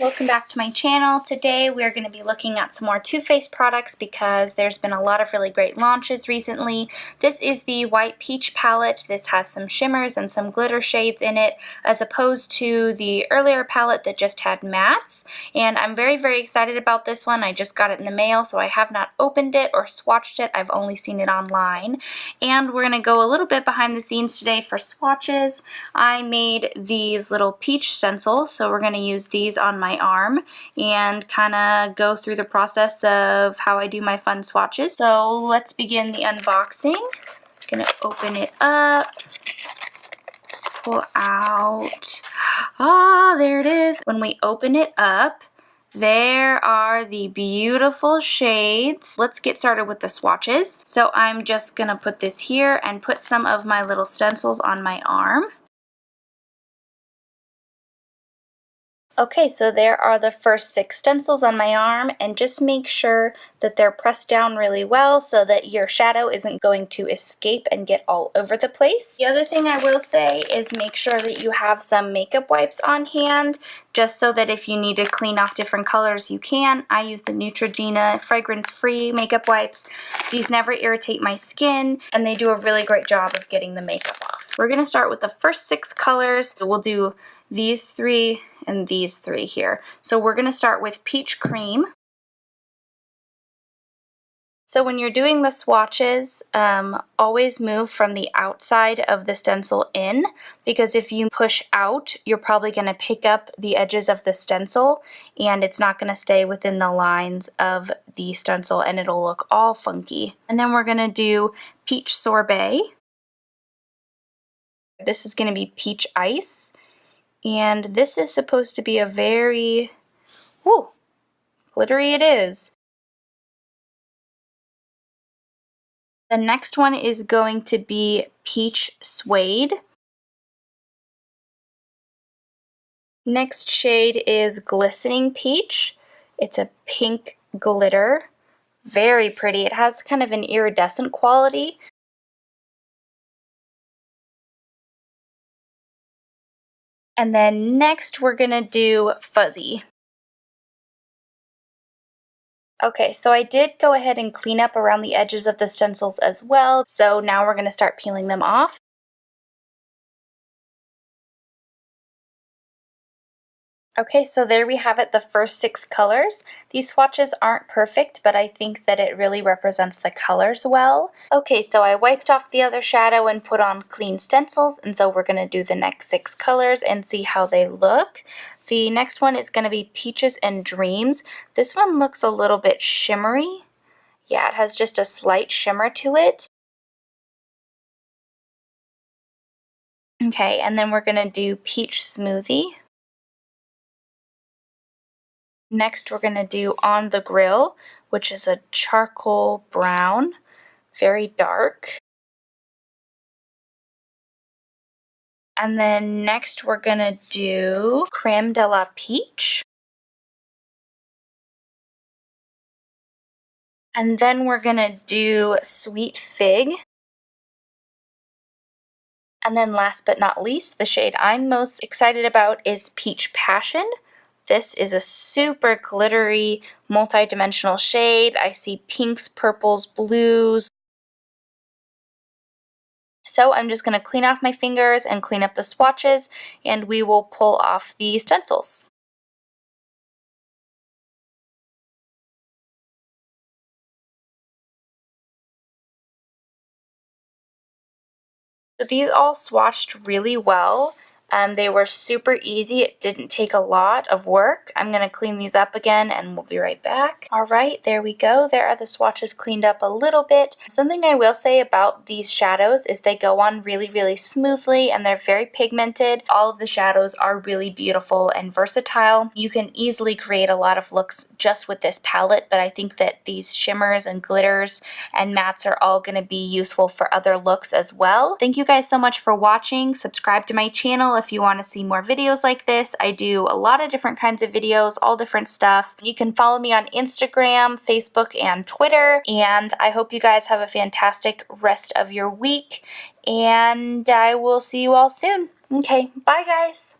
Welcome back to my channel. Today we're going to be looking at some more Too Faced products because there's been a lot of really great launches recently. This is the White Peach palette. This has some shimmers and some glitter shades in it as opposed to the earlier palette that just had mattes. And I'm very excited about this one. I just got it in the mail, so I have not opened it or swatched it. I've only seen it online. And we're going to go a little bit behind the scenes today for swatches. I made these little peach stencils, so we're going to use these on my arm and kind of go through the process of how I do my fun swatches. So let's begin the unboxing. I'm gonna open it up, pull out, there it is. When we open it up, there are the beautiful shades. Let's get started with the swatches. So I'm just gonna put this here and put some of my little stencils on my arm. Okay, so there are the first 6 stencils on my arm, and just make sure that they're pressed down really well so that your shadow isn't going to escape and get all over the place. The other thing I will say is make sure that you have some makeup wipes on hand, just so that if you need to clean off different colors, you can. I use the Neutrogena fragrance-free makeup wipes. These never irritate my skin, and they do a really great job of getting the makeup off. We're going to start with the first 6 colors. We'll do these 3 and these 3 here. So we're going to start with Peach Cream. So when you're doing the swatches, always move from the outside of the stencil in, because if you push out, you're probably going to pick up the edges of the stencil and it's not going to stay within the lines of the stencil and it'll look all funky. And then we're going to do Peach Sorbet. This is going to be Peach Ice. And this is supposed to be a very, glittery it is. The next one is going to be Peach Suede. Next shade is Glistening Peach. It's a pink glitter. Very pretty. It has kind of an iridescent quality. And then next we're gonna do Fuzzy. Okay, so I did go ahead and clean up around the edges of the stencils as well, so now we're gonna start peeling them off. Okay, so there we have it, the first 6 colors. These swatches aren't perfect, but I think that it really represents the colors well. Okay, so I wiped off the other shadow and put on clean stencils, and so we're going to do the next 6 colors and see how they look. The next one is going to be Peaches and Dreams. This one looks a little bit shimmery. Yeah, it has just a slight shimmer to it. Okay, and then we're going to do Peach Smoothie. Next, we're going to do On the Grill, which is a charcoal brown, very dark. And then next, we're going to do Creme de la Peach. And then we're going to do Sweet Fig. And then last but not least, the shade I'm most excited about is Peach Passion. This is a super glittery, multi-dimensional shade. I see pinks, purples, blues. So I'm just going to clean off my fingers and clean up the swatches, and we will pull off the stencils. So these all swatched really well. They were super easy. It didn't take a lot of work. I'm going to clean these up again and we'll be right back. Alright, there we go. There are the swatches cleaned up a little bit. Something I will say about these shadows is they go on really smoothly and they're very pigmented. All of the shadows are really beautiful and versatile. You can easily create a lot of looks just with this palette, but I think that these shimmers and glitters and mattes are all going to be useful for other looks as well. Thank you guys so much for watching. Subscribe to my channel if you want to see more videos like this. I do a lot of different kinds of videos, all different stuff. You can follow me on Instagram, Facebook, and Twitter, and I hope you guys have a fantastic rest of your week, and I will see you all soon. Okay, bye guys!